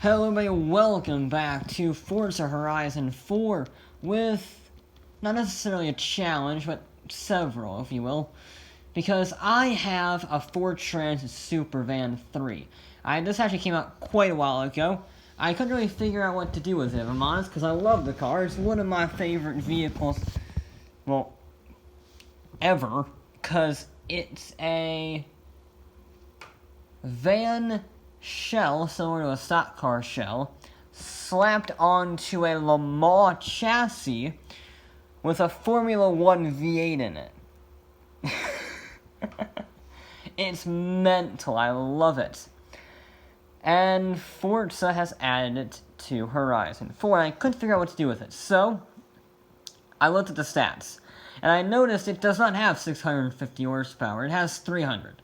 Hello everybody, welcome back to Forza Horizon 4 with not necessarily a challenge, but several, if you will. Because I have a Ford Transit Supervan 3. This actually came out quite a while ago. I couldn't really figure out what to do with it, if I'm honest, because I love the car. It's one of my favorite vehicles, well, ever, because it's a van shell, similar to a stock car shell, slapped onto a Le Mans chassis with a Formula 1 V8 in it. It's mental, I love it. And Forza has added it to Horizon 4, and I couldn't figure out what to do with it. So, I looked at the stats, and I noticed it does not have 650 horsepower, it has 300.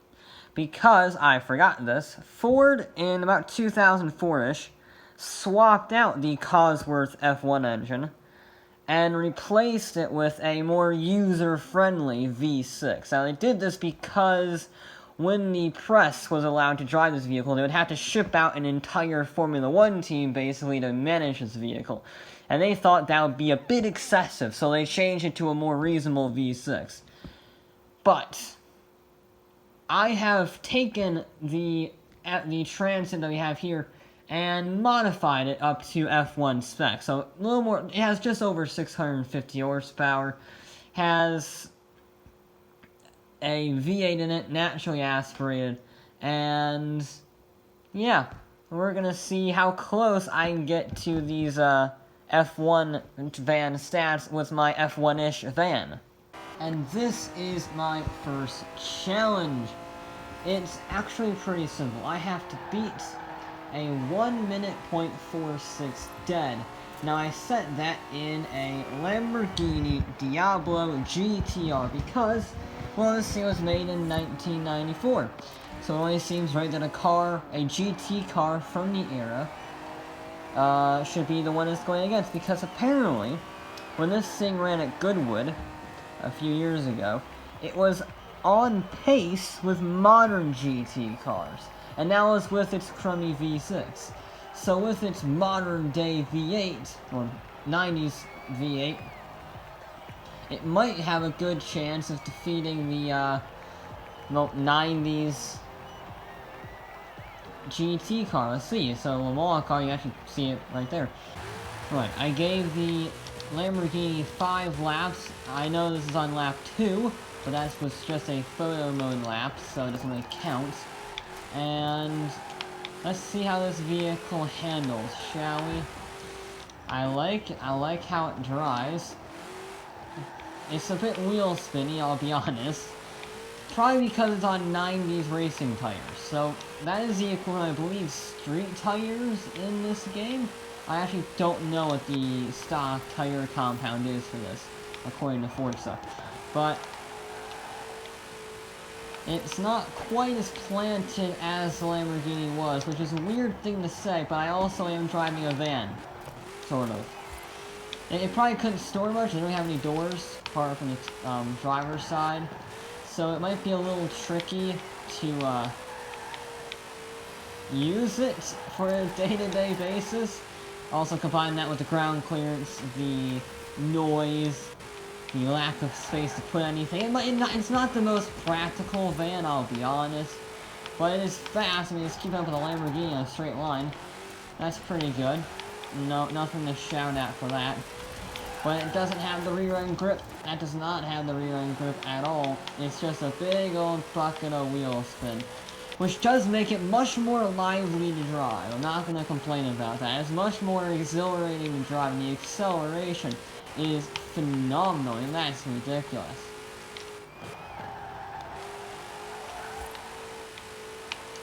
Because, I forgot this, Ford, in about 2004-ish, swapped out the Cosworth F1 engine and replaced it with a more user-friendly V6. Now, they did this because when the press was allowed to drive this vehicle, they would have to ship out an entire Formula 1 team, basically, to manage this vehicle. And they thought that would be a bit excessive, so they changed it to a more reasonable V6. But I have taken the Transit that we have here and modified it up to F1 spec. So a little more, it has just over 650 horsepower, has a V8 in it, naturally aspirated, and yeah, we're gonna see how close I can get to these F1 van stats with my F1-ish van. And this is my first challenge. It's actually pretty simple. I have to beat a 1 minute .46 dead. Now I set that in a Lamborghini Diablo GTR because, well, this thing was made in 1994. So it only seems right that a GT car from the era, should be the one it's going against. Because apparently, when this thing ran at Goodwood a few years ago, it was on pace with modern GT cars, and now it's with its crummy V6. So with its modern day V8, or 90s V8, it might have a good chance of defeating the 90s GT car. Let's see, so Le Mans car, you actually see it right there. Right, I gave the Lamborghini 5 laps. I know this is on lap 2, but that was just a photo mode lap, so it doesn't really count. And let's see how this vehicle handles, shall we? I like how it drives. It's a bit wheel spinny, I'll be honest. Probably because it's on 90s racing tires. So that is the equivalent, I believe, street tires in this game. I actually don't know what the stock tire compound is for this, according to Forza. But it's not quite as planted as the Lamborghini was, which is a weird thing to say, but I also am driving a van. Sort of. It probably couldn't store much, it doesn't have any doors, apart from the driver's side. So it might be a little tricky to use it for a day-to-day basis. Also combine that with the ground clearance, the noise, the lack of space to put anything. It's not the most practical van, I'll be honest. But it is fast. I mean, it's keeping up with a Lamborghini on a straight line. That's pretty good. No, nothing to shout at for that. But it doesn't have the rear-end grip. That does not have the rear-end grip at all. It's just a big old bucket of wheel spin, which does make it much more lively to drive. I'm not going to complain about that. It's much more exhilarating to drive, and the acceleration is phenomenal, and that's ridiculous.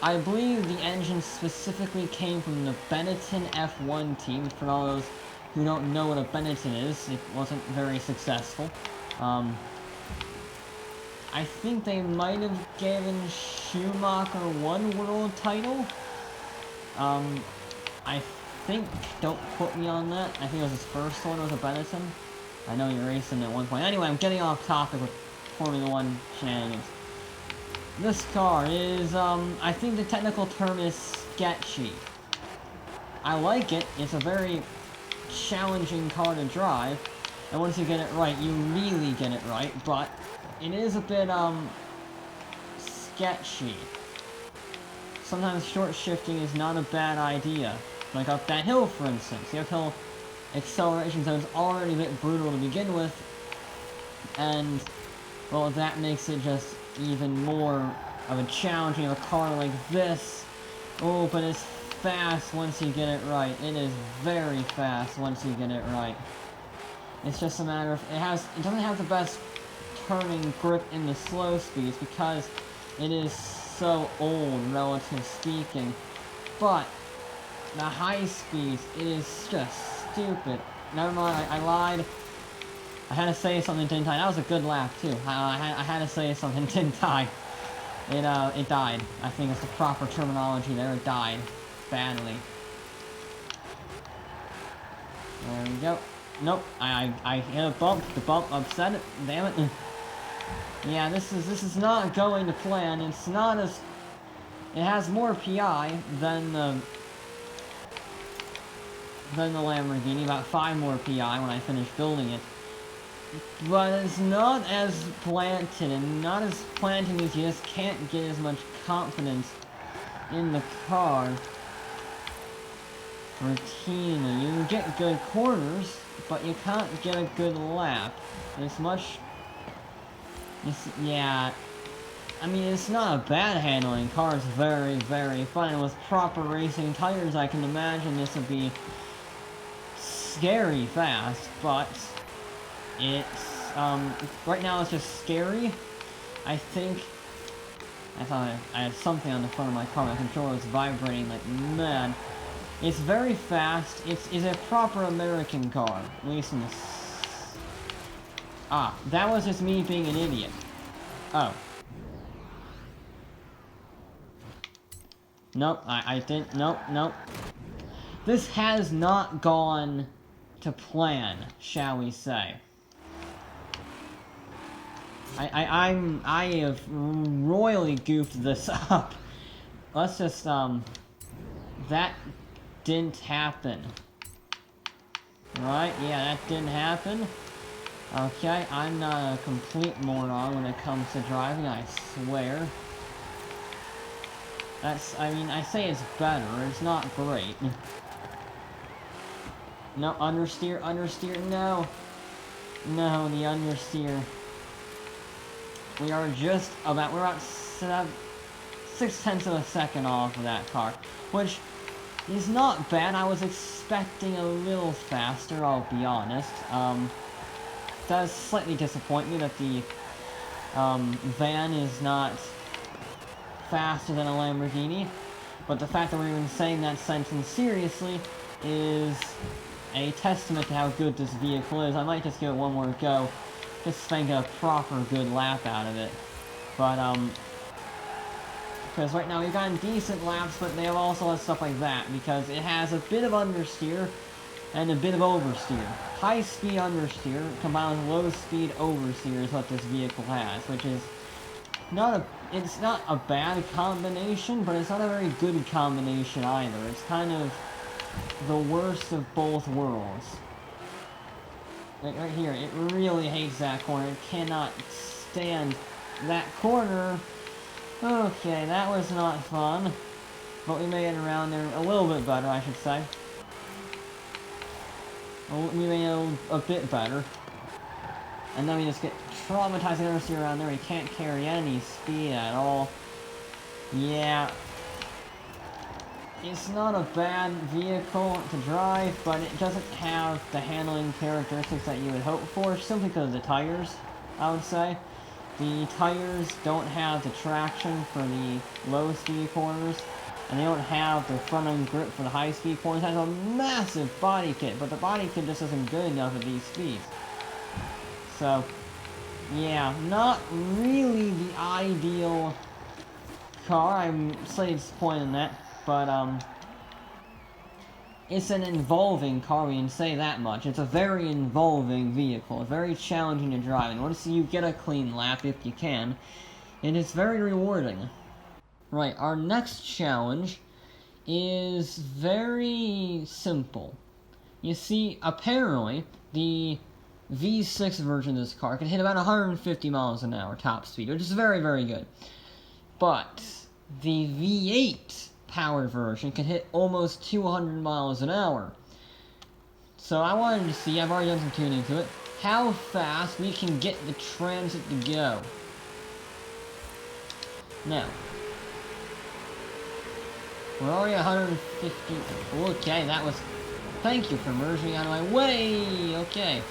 I believe the engine specifically came from the Benetton F1 team. For all those who don't know what a Benetton is, it wasn't very successful. I think they might have given Schumacher one world title. I think, don't quote me on that, I think it was his first one with a Benetton. I know you're racing at one point. Anyway, I'm getting off topic with Formula 1 shenanigans. This car is, I think the technical term is sketchy. I like it. It's a very challenging car to drive. And once you get it right, you really get it right. But it is a bit, sketchy. Sometimes short shifting is not a bad idea. Like up that hill, for instance. The uphill acceleration zone is already a bit brutal to begin with. And, well, that makes it just even more of a challenge. You have a car like this. Oh, but it's fast once you get it right. It is very fast once you get it right. It's just a matter of, it doesn't have the best turning grip in the slow speeds because it is so old, relatively speaking. But the high speeds, it is just stupid. Never mind, I lied. I had to say something, didn't I? That was a good laugh, too. I had to say something, didn't I? It died. I think it's the proper terminology there. It died. Badly. There we go. Nope. I hit a bump. The bump upset it. Damn it. Yeah, this is not going to plan. It's not as... It has more PI than the Lamborghini. About 5 more PI when I finish building it. But it's not as planted, and not as planted means you just can't get as much confidence in the car routinely. You can get good corners, but you can't get a good lap. It's much... yeah... I mean, it's not a bad handling car, it's very, very fun. And with proper racing tires, I can imagine this would be scary fast, but... It's, right now it's just scary. I think, I thought I had something on the front of my car, my controller was vibrating like mad. It's very fast, it's a proper American car, at least in this... Ah, that was just me being an idiot. Oh. Nope, I didn't, nope. This has not gone to plan, shall we say. I have royally goofed this up. Let's just, that didn't happen. Right? Yeah, that didn't happen. Okay, I'm not a complete moron when it comes to driving, I swear. I mean, I say it's better, it's not great. No, understeer, no. No, the understeer. We're about 6/10 of a second off of that car, which is not bad. I was expecting a little faster, I'll be honest. Does slightly disappoint me that the van is not faster than a Lamborghini, but the fact that we're even saying that sentence seriously is a testament to how good this vehicle is. I might just give it one more go. Just trying to get a proper good lap out of it. But, because right now we've gotten decent laps, but they have also had stuff like that, because it has a bit of understeer and a bit of oversteer. High-speed understeer combined with low-speed oversteer is what this vehicle has, which is it's not a bad combination, but it's not a very good combination either. It's kind of the worst of both worlds. Like right here, it really hates that corner. It cannot stand that corner. Okay, that was not fun. But we made it around there a little bit better, I should say. We made it a bit better. And then we just get traumatizing understeer around there. We can't carry any speed at all. Yeah. It's not a bad vehicle to drive, but it doesn't have the handling characteristics that you would hope for, simply because of the tires, I would say. The tires don't have the traction for the low-speed corners, and they don't have the front-end grip for the high-speed corners. It has a massive body kit, but the body kit just isn't good enough at these speeds. So, yeah, not really the ideal car. I'm slightly disappointed in that. But, it's an involving car, we can say that much. It's a very involving vehicle, very challenging to drive, and once you get a clean lap, if you can, it is very rewarding. Right, our next challenge is very simple. You see, apparently, the V6 version of this car can hit about 150 miles an hour top speed, which is very, very good. But the V8 powered version can hit almost 200 miles an hour. So I wanted to see, I've already done some tuning to it, how fast we can get the Transit to go. Now, we're already 150. Okay, that was. Thank you for merging out of my way. Okay,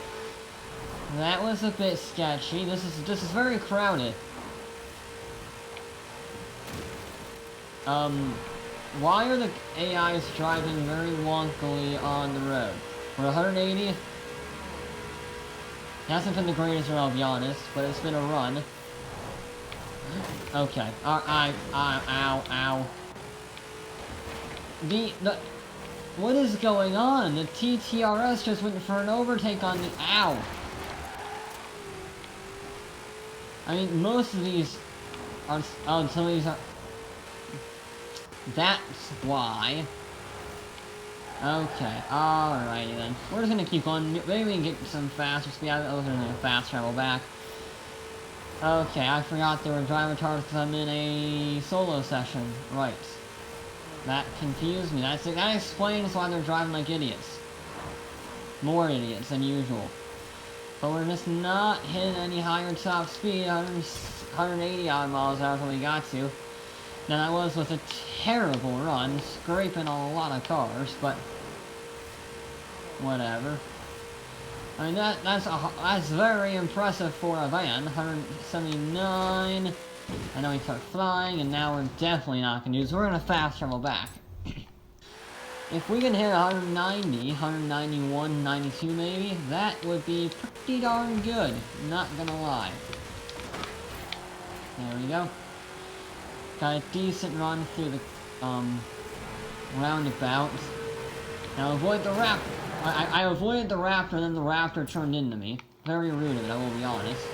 that was a bit sketchy. This is very crowded. Why are the AIs driving very wonkily on the road? We're 180. It hasn't been the greatest run, I'll be honest, but it's been a run. Okay. Ow. What is going on? The TTRS just went for an overtake on the. Ow! I mean, most of these are. Oh, some of these are. That's why. Okay, alrighty then. We're just gonna keep on. Maybe we can get some faster speed. I was gonna fast travel back. Okay, I forgot there were driver charts because I'm in a solo session. Right. That confused me. That explains why they're driving like idiots. More idiots than usual. But we're just not hitting any higher top speed. 180 odd miles an hour when we got to. Than I was with a terrible run, scraping a lot of cars, but whatever. I mean, that's very impressive for a van. 179. I know we start flying, and now we're definitely not going to do this. We're going to fast travel back. If we can hit 190, 191, 92 maybe, that would be pretty darn good. Not going to lie. There we go. Got a decent run through the, roundabout. Now avoid the raptor. I avoided the raptor, and then the raptor turned into me. Very rude of it, I will be honest.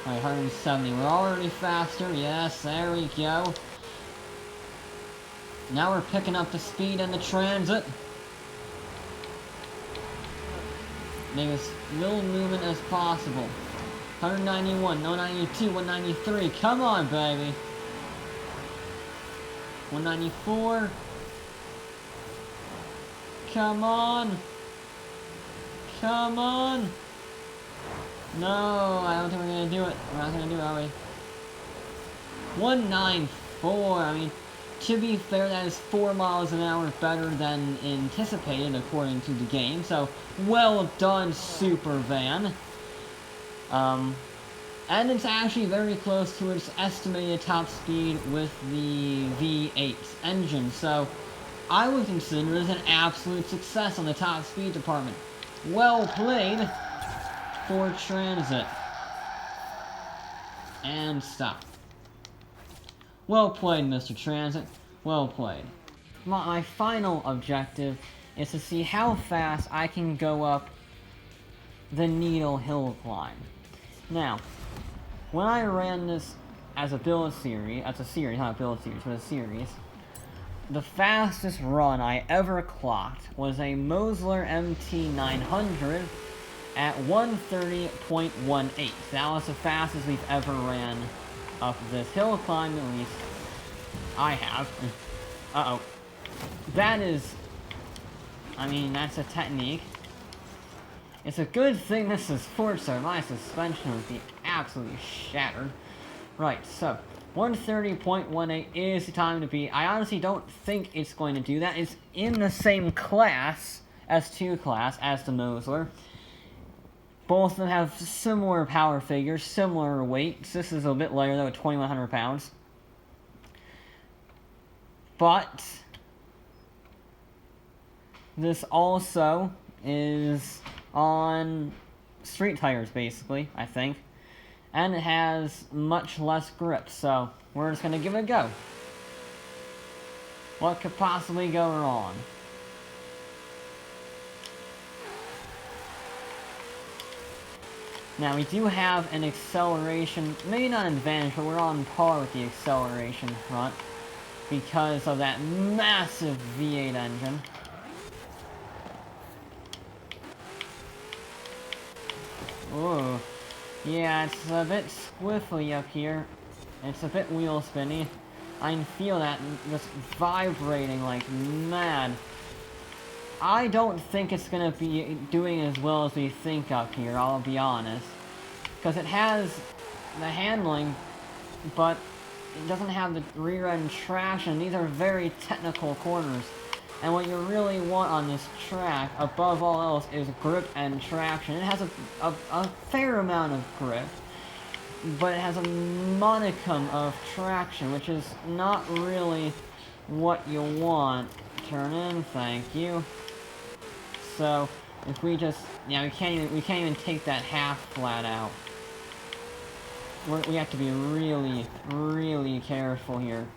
Alright, 170. We're already faster. Yes, there we go. Now we're picking up the speed in the Transit. Make as little movement as possible. 191, 192, 193. Come on, baby. 194. Come on. Come on. No, I don't think we're gonna do it. We're not gonna do it, are we? 194. I mean, to be fair, that is 4 miles an hour better than anticipated according to the game. So, well done, Supervan. And it's actually very close to its estimated top speed with the V8 engine, so I would consider it an absolute success on the top speed department. Well played for Transit. And stop. Well played, Mr. Transit. Well played. My final objective is to see how fast I can go up the Needle Hill climb. Now, when I ran this as a build series, not a build series, but a series, the fastest run I ever clocked was a Mosler MT900 at 130.18. That was the fastest we've ever ran up this hill climb, at least I have. Uh-oh. That is, I mean, that's a technique. It's a good thing this is Forza, my suspension would be absolutely shattered. Right, so, 130.18 is the time to beat. I honestly don't think it's going to do that. It's in the same class, S2 class, as the Mosler. Both of them have similar power figures, similar weights. This is a bit lighter though, at 2,100 pounds. But this also is on street tires, basically, I think. And it has much less grip, so we're just going to give it a go. What could possibly go wrong? Now, we do have an acceleration, maybe not an advantage, but we're on par with the acceleration front. because of that massive V8 engine. Ooh. Yeah, it's a bit squiffly up here. It's a bit wheel spinny. I can feel that just vibrating like mad. I don't think it's gonna be doing as well as we think up here, I'll be honest. Because it has the handling, but it doesn't have the rear end traction. These are very technical corners. And what you really want on this track, above all else, is grip and traction. It has a fair amount of grip, but it has a modicum of traction, which is not really what you want. Turn in, thank you. So, if we just, yeah, we can't even take that half flat out. We have to be really, really careful here.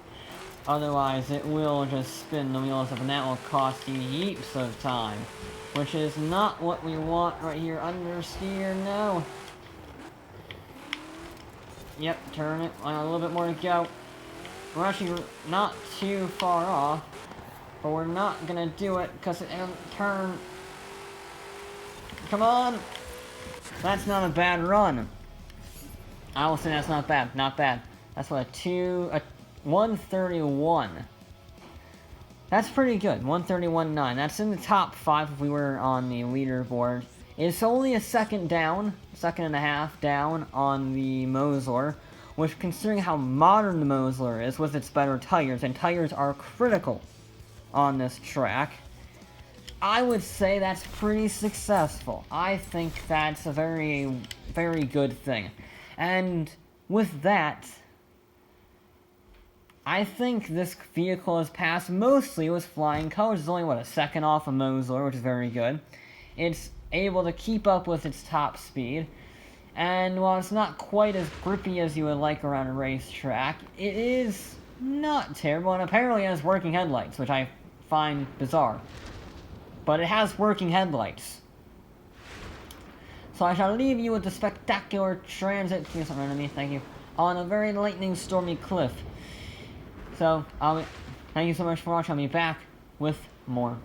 Otherwise, it will just spin the wheels up, and that will cost you heaps of time. Which is not what we want right here. Understeer, no. Yep, turn it. A little bit more to go. We're actually not too far off. But we're not gonna do it, because it doesn't turn. Come on! That's not a bad run. I will say that's not bad. Not bad. That's what a 131. That's pretty good. 131.9. That's in the top 5 if we were on the leaderboard. It's only a second down, second and a half down on the Mosler, which, considering how modern the Mosler is with its better tires, and tires are critical on this track, I would say that's pretty successful. I think that's a very, very good thing. And with that, I think this vehicle has passed mostly with flying colors. It's only, what, a second off a Mosler, which is very good. It's able to keep up with its top speed. And while it's not quite as grippy as you would like around a racetrack, it is not terrible, and apparently it has working headlights, which I find bizarre. But it has working headlights. So I shall leave you with the spectacular Transit, please don't run into me, thank you, on a very lightning stormy cliff. So, thank you so much for watching. I'll be back with more.